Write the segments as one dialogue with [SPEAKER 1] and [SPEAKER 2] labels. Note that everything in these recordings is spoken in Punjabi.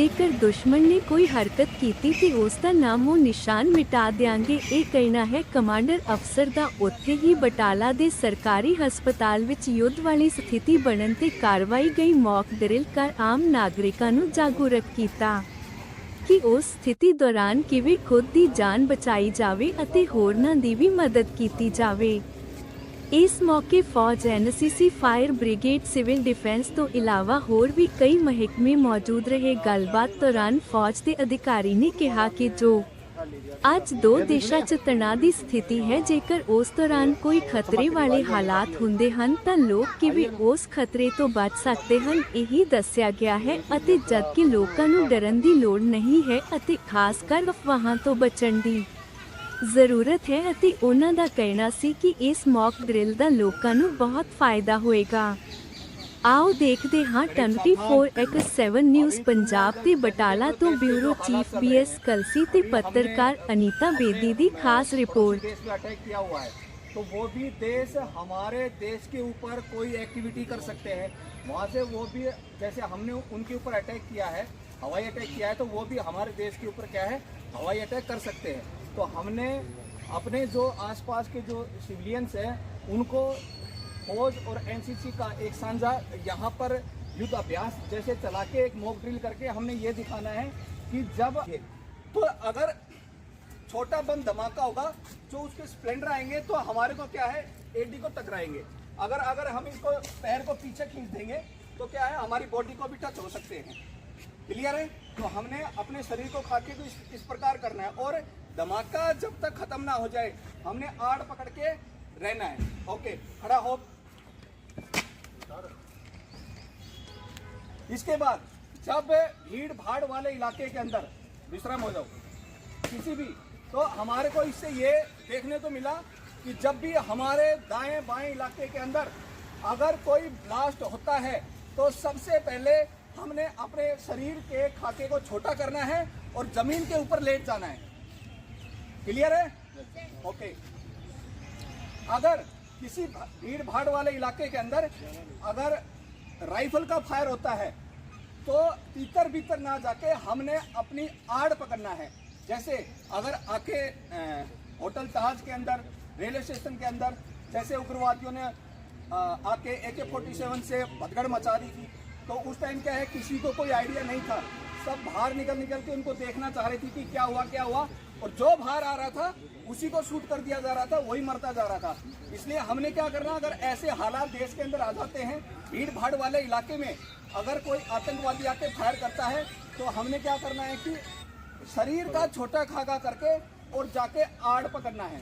[SPEAKER 1] ਜੇਕਰ ਦੁਸ਼ਮਣ ਨੇ ਕੋਈ ਹਰਕਤ ਕੀਤੀ ਤੇ ਉਸ ਦਾ ਨਾਮੋ ਨਿਸ਼ਾਨ ਮਿਟਾ ਦਿਆਂਗੇ। ਇਹ ਕਹਿਣਾ ਹੈ ਕਮਾਂਡਰ ਅਫਸਰ ਦਾ। ਉੱਥੇ ਹੀ ਬਟਾਲਾ ਦੇ ਸਰਕਾਰੀ ਹਸਪਤਾਲ ਵਿੱਚ ਯੁੱਧ ਵਾਲੀ ਸਥਿਤੀ ਬਣਨ ਤੇ ਕਾਰਵਾਈ ਗਈ ਮੌਕ ਡਰਿਲ ਕਰ ਆਮ ਨਾਗਰਿਕਾਂ ਨੂੰ ਜਾਗਰੂਕ ਕੀਤਾ ਕਿ ਉਸ ਸਥਿਤੀ ਦੌਰਾਨ ਕਿਵੇਂ ਖੁਦ ਦੀ ਜਾਨ ਬਚਾਈ ਜਾਵੇ ਅਤੇ ਹੋਰਨਾਂ ਦੀ ਵੀ ਮਦਦ ਕੀਤੀ ਜਾਵੇ। ਇਸ ਮੌਕੇ ਫੌਜ, NCC, fire brigade, civil defence ਤੋਂ ਇਲਾਵਾ ਹੋਰ ਵੀ ਕਈ ਮਹਿਕਮੇ ਮੌਜੂਦ ਰਹੇ। ਗੱਲਬਾਤ ਦੌਰਾਨ ਫੌਜ ਦੇ ਅਧਿਕਾਰੀ ਨੇ ਕਿਹਾ ਕਿ ਜੋ ਅੱਜ ਦੋ ਦੇਸ਼ਾਂ 'ਚ ਤਣਾਅ ਦੀ ਸਥਿਤੀ ਹੈ, ਜੇਕਰ ਉਸ ਦੌਰਾਨ ਕੋਈ ਖਤਰੇ ਵਾਲੇ ਹਾਲਾਤ ਹੁੰਦੇ ਹਨ ਤਾਂ ਲੋਕ ਕਿਵੇਂ ਉਸ ਖਤਰੇ ਤੋਂ ਬਚ ਸਕਦੇ ਹਨ, ਇਹੀ ਦੱਸਿਆ ਗਿਆ ਹੈ ਅਤੇ ਜਦਕਿ ਲੋਕਾਂ ਨੂੰ ਡਰਨ ਦੀ ਲੋੜ ਨਹੀਂ ਹੈ ਅਤੇ ਖਾਸ ਕਰ ਅਫਵਾਹਾਂ ਤੋਂ ਬਚਣ ਦੀ ਜ਼ਰੂਰਤ ਹੈ ਅਤੇ ਉਹਨਾਂ ਦਾ ਕਹਿਣਾ ਸੀ ਕਿ ਇਸ ਮੌਕ ਡਰਿਲ ਦਾ ਲੋਕਾਂ ਨੂੰ ਬਹੁਤ ਫਾਇਦਾ ਹੋਏਗਾ। ਆਓ ਦੇਖਦੇ ਹਾਂ 24x7 ਨਿਊਜ਼ ਪੰਜਾਬ ਤੇ ਬਟਾਲਾ ਤੋਂ ਬਿਊਰੋ ਚੀਫ BS ਕਲਸੀ ਤੇ पत्रकार अनीता बेदी ਦੀ ਖਾਸ ਰਿਪੋर्ट।
[SPEAKER 2] तो वो भी देश हमारे देश के ऊपर कोई एक्टिविटी कर सकते हैं, वहाँ से वो भी जैसे हमने उनके ऊपर अटैक किया है, हवाई अटैक किया है, तो वो भी हमारे देश के ऊपर क्या है, हवाई अटैक कर सकते हैं। तो हमने अपने जो आसपास के जो सिविलियंस हैं उनको फौज और एनसीसी का एक साझा यहाँ पर युद्ध अभ्यास जैसे चला के एक मॉक ड्रिल करके हमने ये दिखाना है कि जब तो अगर छोटा बम धमाका होगा, जो उसके स्प्लेंडर आएंगे तो हमारे को क्या है, एडी को टकराएंगे। अगर हम इसको पैर को पीछे खींच देंगे तो क्या है, हमारी बॉडी को भी टच हो सकते हैं। क्लियर है? तो हमने अपने शरीर को खा के भी इस प्रकार करना है और धमाका जब तक खत्म ना हो जाए हमने आड़ पकड़ के रहना है। ओके, खड़ा हो। इसके बाद जब भीड़ भाड़ वाले इलाके के अंदर विश्राम हो जाओ किसी भी, तो हमारे को इससे ये देखने को मिला कि जब भी हमारे दाएं बाएं इलाके के अंदर अगर कोई ब्लास्ट होता है तो सबसे पहले हमने अपने शरीर के खाके को छोटा करना है और जमीन के ऊपर लेट जाना है। क्लियर है? ओके। अगर किसी भीड़ भाड़ वाले इलाके के अंदर अगर राइफल का फायर होता है तो तीतर भीतर ना जाके हमने अपनी आड़ पकड़ना है। जैसे अगर आके होटल ताज के अंदर, रेलवे स्टेशन के अंदर जैसे उग्रवादियों ने आके AK-47 से भगदड़ मचा दी थी, तो उस टाइम क्या है, किसी को कोई आइडिया नहीं था, सब बाहर निकल के उनको देखना चाह रही थी कि क्या हुआ, और जो बाहर आ रहा था उसी को शूट कर दिया जा रहा था, वही मरता जा रहा था। इसलिए हमने क्या करना, अगर ऐसे हालात देश के अंदर आ जाते हैं, भीड़ भाड़ वाले इलाके में अगर कोई आतंकवादी आके फायर करता है तो हमने क्या करना है कि शरीर का छोटा खाका करके और जाके आड़ पकड़ना है।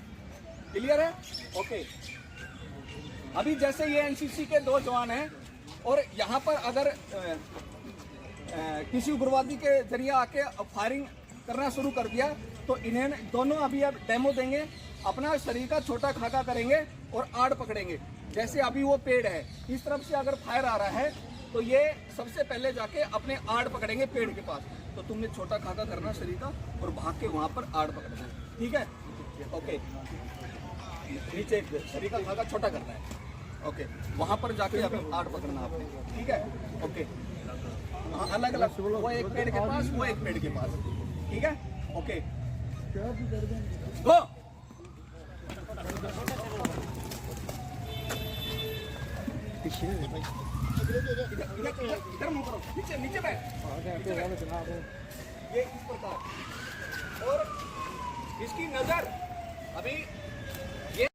[SPEAKER 2] क्लियर है? ओके। अभी जैसे ये एनसीसी के 2 जवान हैं और यहाँ पर अगर किसी उग्रवादी के जरिए आके फायरिंग करना शुरू कर दिया तो इन्हें दोनों अभी अब डेमो देंगे, अपना शरीर का छोटा खाका करेंगे और आड़ पकड़ेंगे। जैसे अभी वो पेड़ है, इस तरफ से अगर फायर आ रहा है तो ये सबसे पहले जाके अपने आड़ पकड़ेंगे पेड़ के पास, तो तुमने छोटा खाका करना शरीर का और भाग के वहाँ पर आड़ पकड़ना है। ठीक है? ओके। नीचे शरीर का खाका छोटा करना है। ओके, वहाँ पर जाके अभी आड़ पकड़ना आपने। ठीक है? ओके। अलग अलग, वो एक पेड़ के पास, वो एक पेड़ के पास। ठीक है? ओके, गो। इधर मुंह करो, नीचे बैठ। ये इस प्रकार, और इसकी नजर अभी ये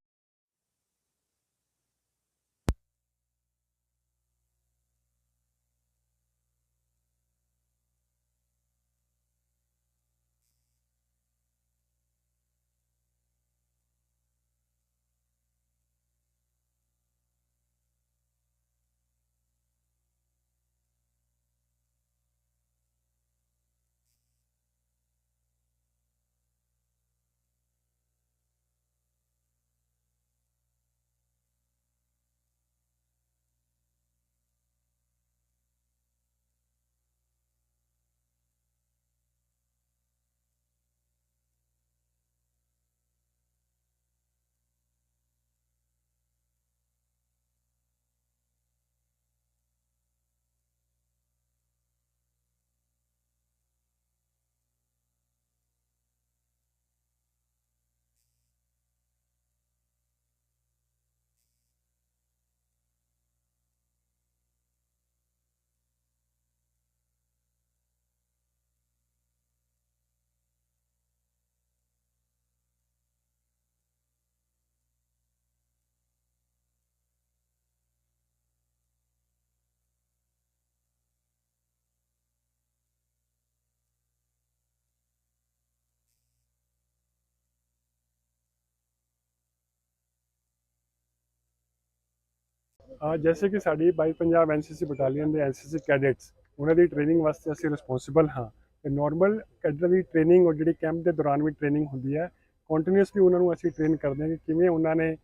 [SPEAKER 3] जैसे कि साड़ी बाई पंजाब एनसीसी बटाਲੀਅਨ ਦੇ एनसीसी कैडेट्स ਉਹਨਾਂ ਦੀ ਟ੍ਰੇਨਿੰਗ ਵਾਸਤੇ ਅਸੀਂ ਰਿਸਪੌਂਸਿਬਲ ਹਾਂ ਤੇ ਨਾਰਮਲ ਕੈਡਰ ਦੀ ਟ੍ਰੇਨਿੰਗ ਔਰ ਜਿਹੜੀ ਕੈਂਪ ਦੇ ਦੌਰਾਨ ਵੀ ਟ੍ਰੇਨਿੰਗ ਹੁੰਦੀ ਹੈ ਕੰਟੀਨਿਊਸਲੀ ਉਹਨਾਂ ਨੂੰ ਅਸੀਂ ਟ੍ਰੇਨ ਕਰਦੇ ਹਾਂ ਕਿ ਕਿਵੇਂ ਉਹਨਾਂ ਨੇ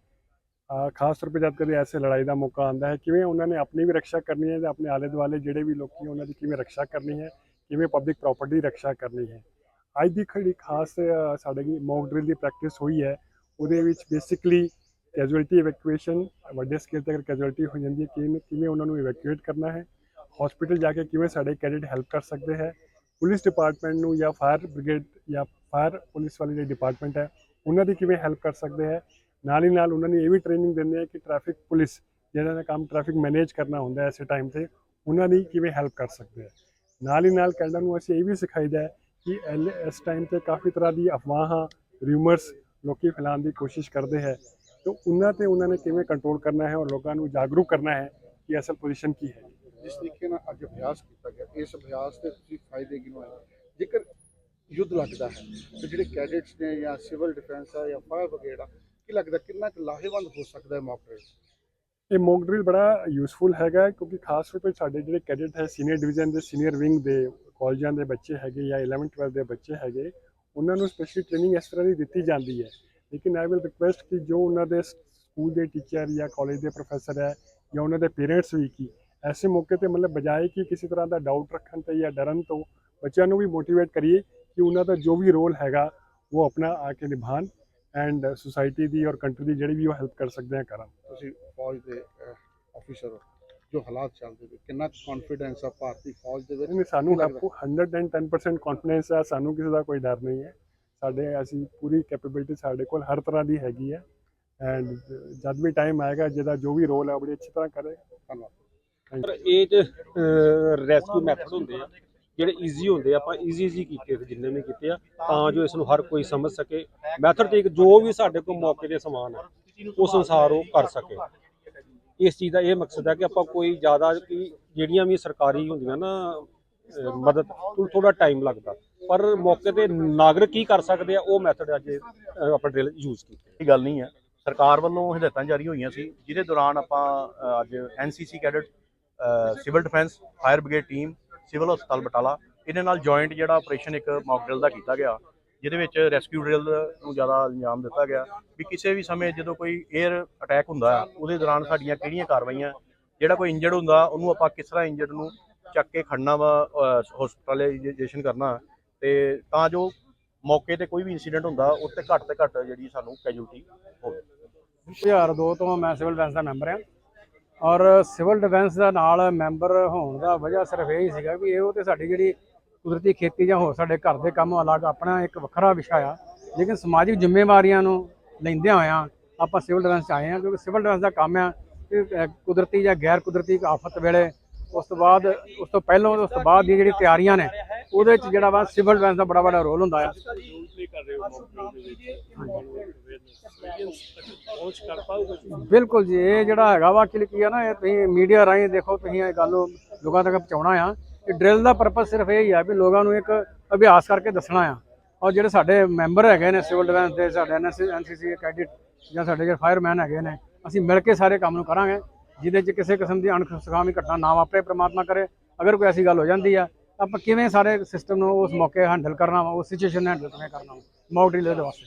[SPEAKER 3] ਖਾਸ ਤੌਰ 'ਤੇ ਜਦ ਕਦੇ ਐਸੇ ਲੜਾਈ ਦਾ ਮੌਕਾ ਆਉਂਦਾ ਹੈ ਕਿਵੇਂ ਉਹਨਾਂ ਨੇ ਆਪਣੀ ਵੀ ਰੱਖਿਆ ਕਰਨੀ ਹੈ ਤੇ ਆਪਣੇ ਆਲੇ ਦੁਆਲੇ ਜਿਹੜੇ ਵੀ ਲੋਕੀ ਉਹਨਾਂ ਦੀ ਕਿਵੇਂ ਰੱਖਿਆ ਕਰਨੀ ਹੈ ਕਿਵੇਂ ਪਬਲਿਕ ਪ੍ਰਾਪਰਟੀ ਦੀ ਰੱਖਿਆ ਕਰਨੀ ਹੈ। ਅੱਜ ਦੀ ਜਿਹੜੀ ਖਾਸ ਸਾਡੇ ਮੌਕ ਡਰਿਲ ਦੀ ਪ੍ਰੈਕਟਿਸ ਹੋਈ ਹੈ ਉਹਦੇ ਵਿੱਚ ਬੇਸਿਕਲੀ ਕੈਜੂਅਲਟੀ ਇਵੈਕੂਏਸ਼ਨ ਵੱਡੇ ਸਕੇਲ 'ਤੇ ਅਗਰ ਕੈਜੂਅਲਟੀ ਹੋ ਜਾਂਦੀ ਹੈ ਕਿਵੇਂ ਉਹਨਾਂ ਨੂੰ ਇਵੈਕੂਏਟ ਕਰਨਾ ਹੈ, ਹਸਪੀਟਲ ਜਾ ਕੇ ਕਿਵੇਂ ਸਾਡੇ ਕੈਡਿਟ ਹੈਲਪ ਕਰ ਸਕਦੇ ਹੈ, ਪੁਲਿਸ ਡਿਪਾਰਟਮੈਂਟ ਨੂੰ ਜਾਂ ਫਾਇਰ ਬ੍ਰਿਗੇਡ ਜਾਂ ਫਾਇਰ ਪੁਲਿਸ ਵਾਲੀ ਜਿਹੜੀ ਡਿਪਾਰਟਮੈਂਟ ਹੈ ਉਹਨਾਂ ਦੀ ਕਿਵੇਂ ਹੈਲਪ ਕਰ ਸਕਦੇ ਹੈ। ਨਾਲ ਹੀ ਨਾਲ ਉਹਨਾਂ ਨੇ ਇਹ ਵੀ ਟ੍ਰੇਨਿੰਗ ਦਿੰਦੇ ਆ ਕਿ ਟ੍ਰੈਫਿਕ ਪੁਲਿਸ ਜਿਹਨਾਂ ਦਾ ਕੰਮ ਟ੍ਰੈਫਿਕ ਮੈਨੇਜ ਕਰਨਾ ਹੁੰਦਾ ਐਸੇ ਟਾਈਮ 'ਤੇ ਉਹਨਾਂ ਦੀ ਕਿਵੇਂ ਹੈਲਪ ਕਰ ਸਕਦੇ ਹੈ। ਨਾਲ ਹੀ ਨਾਲ ਕੈਡਰਾਂ ਨੂੰ ਅਸੀਂ ਇਹ ਵੀ ਸਿਖਾਈਦਾ ਹੈ ਕਿ ਇਸ ਟਾਈਮ 'ਤੇ ਕਾਫੀ ਤਰ੍ਹਾਂ ਦੀ ਅਫਵਾਹਾਂ ਰਿਊਮਰਸ ਲੋਕੀ ਫੈਲਾਉਣ ਦੀ ਕੋਸ਼ਿਸ਼ ਕਰਦੇ ਹੈ तो ਉਹਨਾਂ ਨੇ ਕਿਵੇਂ ਕੰਟਰੋਲ ਕਰਨਾ ਹੈ ਔਰ ਲੋਕਾਂ ਨੂੰ ਜਾਗਰੂਕ ਕਰਨਾ ਹੈ ਕਿ ਅਸਲ ਪੋਜੀਸ਼ਨ ਕੀ ਹੈ।
[SPEAKER 4] ਜਿਸ ਤਰੀਕੇ ਨਾਲ ਅੱਜ ਅਭਿਆਸ ਕੀਤਾ ਗਿਆ ਇਸ ਅਭਿਆਸ ਦੇ ਤੁਸੀਂ ਫਾਇਦੇ ਗਿਣਵਾਏ ਜੇਕਰ ਯੁੱਧ ਲੱਗਦਾ ਹੈ ਤੇ ਜਿਹੜੇ ਕੈਡਿਟਸ ਨੇ ਜਾਂ ਸਿਵਲ ਡਿਫੈਂਸ ਆ ਜਾਂ ਫਾਇਰ ਬ੍ਰਿਗੇਡ ਆ ਕੀ ਲੱਗਦਾ ਕਿੰਨਾ ਕੁ ਲਾਹੇਵੰਦ ਹੋ ਸਕਦਾ ਹੈ ਮੌਕ ਡਰਿਲ?
[SPEAKER 3] ਇਹ ਮੌਕ ਡਰਿਲ ਬੜਾ ਯੂਸਫੁਲ ਹੈਗਾ ਕਿਉਂਕਿ ਖਾਸ ਤੌਰ 'ਤੇ ਸਾਡੇ ਜਿਹੜੇ ਕੈਡਿਟ ਹੈ ਸੀਨੀਅਰ ਡਿਵੀਜ਼ਨ ਦੇ ਸੀਨੀਅਰ ਵਿੰਗ ਦੇ ਕਾਲਜਾਂ ਦੇ ਬੱਚੇ ਹੈਗੇ ਜਾਂ 11th 12th ਦੇ ਬੱਚੇ ਹੈਗੇ ਉਹਨਾਂ ਨੂੰ ਸਪੈਸ਼ਲੀ ਟ੍ਰੇਨਿੰਗ ਇਸ ਤਰ੍ਹਾਂ ਦੀ ਦਿੱਤੀ ਜਾਂਦੀ ਹੈ। लेकिन आई विल रिक्वेस्ट कि जो उन्होंने स्कूल के टीचर या कॉलेज के प्रोफैसर है या उन्होंने पेरेंट्स भी कि ऐसे मौके पर मतलब बजाए कि किसी तरह का डाउट रखने तो या डरन तो बच्चों को भी मोटिवेट करिए कि उन्होंने जो भी रोल हैगा वो अपना आके निभान एंड सोसाइटी की और कंट्री की जी भी वो हेल्प कर सकते हैं करन।
[SPEAKER 4] ਤੁਸੀਂ ਫੌਜ ਦੇ ਆਫੀਸਰ ਜੋ ਹਾਲਾਤ ਚੱਲਦੇ ਪਏ ਕਿੰਨਾ ਕੌਨਫੀਡੈਂਸ ਆ ਭਾਰਤੀ ਫੌਜ ਦੇ ਵਿੱਚ?
[SPEAKER 3] नहीं सानू आपको 110% कॉन्फिडेंस है, सानू किसी का कोई डर नहीं है। ਸਾਡੇ ਅਸੀਂ ਪੂਰੀ ਕੈਪੇਬਿਲਿਟੀ ਸਾਡੇ ਕੋਲ ਹਰ ਤਰ੍ਹਾਂ ਦੀ ਹੈਗੀ ਹੈ ਐਂਡ ਜਦ ਵੀ ਟਾਈਮ ਆਏਗਾ ਜਿਹਦਾ ਜੋ ਵੀ ਰੋਲ ਹੈ ਬੜੀ ਅੱਛੀ ਤਰ੍ਹਾਂ ਕਰੇਗਾ। ਧੰਨਵਾਦ।
[SPEAKER 5] ਪਰ ਇਹ ਚ ਰੈਸਕਿਊ ਮੈਥਡ ਹੁੰਦੇ ਆ ਜਿਹੜੇ ਈਜ਼ੀ ਹੁੰਦੇ ਆ, ਆਪਾਂ ਈਜ਼ੀ ਕੀਤੇ ਜਿੰਨੇ ਵੀ ਕੀਤੇ ਆ ਤਾਂ ਜੋ ਇਸ ਨੂੰ ਹਰ ਕੋਈ ਸਮਝ ਸਕੇ। ਮੈਥਡ ਤੇ ਜੋ ਵੀ ਸਾਡੇ ਕੋਲ ਮੌਕੇ ਦੇ ਸਮਾਨ ਆ ਉਸ ਅਨੁਸਾਰ ਉਹ ਕਰ ਸਕੇ। ਇਸ ਚੀਜ਼ ਦਾ ਇਹ ਮਕਸਦ ਹੈ ਕਿ ਆਪਾਂ ਕੋਈ ਜ਼ਿਆਦਾ ਕਿ ਜਿਹੜੀਆਂ ਵੀ ਸਰਕਾਰੀ ਹੁੰਦੀਆਂ ਨਾ ਮਦਦ ਥੋੜਾ ਟਾਈਮ ਲੱਗਦਾ ਪਰ ਮੌਕੇ ਤੇ ਨਾਗਰਿਕ ਕੀ ਕਰ ਸਕਦੇ ਆ ਉਹ ਮੈਥਡ ਅੱਜ ਆਪਾਂ ਡਰਿਲ ਯੂਜ਼ ਕੀਤੀ।
[SPEAKER 6] ਇਹ ਗੱਲ ਨਹੀਂ ਹੈ, ਸਰਕਾਰ ਵੱਲੋਂ ਹਦਾਇਤਾਂ ਜਾਰੀ ਹੋਈਆਂ ਸੀ ਜਿਹਦੇ ਦੌਰਾਨ ਆਪਾਂ ਅੱਜ NCC cadet civil defence fire brigade team civil ਹਸਪਤਾਲ ਬਟਾਲਾ ਇਹਦੇ ਨਾਲ ਜੁਆਇੰਟ ਜਿਹੜਾ ਆਪਰੇਸ਼ਨ ਇੱਕ ਮੌਕ ਡਰਿਲ ਦਾ ਕੀਤਾ ਗਿਆ ਜਿਹਦੇ ਵਿੱਚ ਰੈਸਕਿਊ ਡਰਿਲ ਨੂੰ ਜ਼ਿਆਦਾ ਅੰਜਾਮ ਦਿੱਤਾ ਗਿਆ ਵੀ ਕਿਸੇ ਵੀ ਸਮੇਂ ਜਦੋਂ ਕੋਈ 에ਅਰ ਅਟੈਕ ਹੁੰਦਾ ਹੈ ਉਹਦੇ ਦੌਰਾਨ ਸਾਡੀਆਂ ਕਿਹੜੀਆਂ ਕਾਰਵਾਈਆਂ, ਜਿਹੜਾ ਕੋਈ ਇੰਜਰਡ ਹੁੰਦਾ ਉਹਨੂੰ ਆਪਾਂ ਕਿਸ ਤਰ੍ਹਾਂ ਇੰਜਰਡ ਨੂੰ ਚੱਕ ਕੇ ਖੜਨਾ ਵਾ ਹਸਪਤਾਲਾਈਜੇਸ਼ਨ ਕਰਨਾ ਤੇ ਤਾਂ ਜੋ ਮੌਕੇ ਤੇ ਕੋਈ ਵੀ ਇਨਸੀਡੈਂਟ ਹੁੰਦਾ ਉੱਤੇ ਘੱਟ ਤੇ ਘੱਟ ਜਿਹੜੀ ਸਾਨੂੰ ਕੈਜੂਲਟੀ ਹੋਵੇ।
[SPEAKER 7] 2002 ਤੋਂ ਮੈਂ ਸਿਵਲ ਡਿਫੈਂਸ ਦਾ ਮੈਂਬਰ ਹਾਂ ਔਰ ਸਿਵਲ ਡਿਫੈਂਸ ਦਾ ਨਾਲ ਮੈਂਬਰ ਹੋਣ ਦਾ ਵਜ੍ਹਾ ਸਿਰਫ ਇਹ ਹੀ ਸੀਗਾ ਵੀ ਇਹ ਤੇ ਸਾਡੀ ਜਿਹੜੀ ਕੁਦਰਤੀ ਖੇਤੀ ਜਾਂ ਹੋਰ ਸਾਡੇ ਘਰ ਦੇ ਕੰਮ ਅਲੱਗ ਆਪਣਾ ਇੱਕ ਵੱਖਰਾ ਵਿਸ਼ਾ ਆ, ਲੇਕਿਨ ਸਮਾਜਿਕ ਜ਼ਿੰਮੇਵਾਰੀਆਂ ਨੂੰ ਲੈਂਦਿਆਂ ਹੋਇਆਂ ਆਪਾਂ ਸਿਵਲ ਡਿਫੈਂਸ 'ਚ ਆਏ ਹਾਂ ਕਿਉਂਕਿ ਸਿਵਲ ਡਿਫੈਂਸ ਦਾ ਕੰਮ ਆ ਕਿ ਕੁਦਰਤੀ ਜਾਂ ਗੈਰ ਕੁਦਰਤੀ ਆਫਤ ਵੇਲੇ ਉਸ ਤੋਂ ਬਾਅਦ ਉਸ ਤੋਂ ਪਹਿਲਾਂ ਉਸ ਤੋਂ ਬਾਅਦ ਦੀ ਜਿਹੜੀ ਤਿਆਰੀਆਂ ਨੇ ਉਹਦੇ ਵਿੱਚ ਜਿਹੜਾ ਵਾ ਸਿਵਲ ਡਿਫੈਂਸ ਦਾ ਬੜਾ ਵੱਡਾ ਰੋਲ ਹੁੰਦਾ ਆ। ਬਿਲਕੁਲ ਜੀ, ਇਹ ਜਿਹੜਾ ਹੈਗਾ ਵਾ ਐਕਚੁਅਲੀ ਕੀ ਆ ਨਾ ਇਹ ਤੁਸੀਂ ਮੀਡੀਆ ਰਾਹੀਂ ਦੇਖੋ ਤੁਸੀਂ ਇਹ ਗੱਲ ਲੋਕਾਂ ਤੱਕ ਪਹੁੰਚਾਉਣਾ ਆ। ਇਹ ਡਰਿਲ ਦਾ ਪਰਪਸ ਸਿਰਫ ਇਹ ਹੀ ਆ ਵੀ ਲੋਕਾਂ ਨੂੰ ਇੱਕ ਅਭਿਆਸ ਕਰਕੇ ਦੱਸਣਾ ਆ ਔਰ ਜਿਹੜੇ ਸਾਡੇ ਮੈਂਬਰ ਹੈਗੇ ਨੇ ਸਿਵਲ ਡਿਫੈਂਸ ਦੇ ਸਾਡੇ ਐਨਸੀਸੀ ਕੈਡਿਟ ਜਾਂ ਸਾਡੇ ਜਿਹੜੇ ਫਾਇਰਮੈਨ ਹੈਗੇ ਨੇ ਅਸੀਂ ਮਿਲ ਕੇ ਸਾਰੇ ਕੰਮ ਨੂੰ ਕਰਾਂਗੇ ਜਿਹਦੇ 'ਚ ਕਿਸੇ ਕਿਸਮ ਦੀ ਅਣਸੁਖਾਵੀ ਘਟਨਾ ਨਾ ਵਾਪਰੇ ਪ੍ਰਮਾਤਮਾ ਕਰੇ। ਅਗਰ ਕੋਈ ਐਸੀ ਗੱਲ ਹੋ ਜਾਂਦੀ ਆ ਆਪਾਂ ਕਿਵੇਂ ਸਾਰੇ ਸਿਸਟਮ ਨੂੰ ਉਸ ਮੌਕੇ ਹੈਂਡਲ ਕਰਨਾ ਵਾ, ਉਸ ਸਿਚੁਏਸ਼ਨ ਨੂੰ ਹੈਂਡਲ ਕਿਵੇਂ ਕਰਨਾ ਵਾ ਮੌਕ ਡਰਿਲ ਦੇ ਵਾਸਤੇ।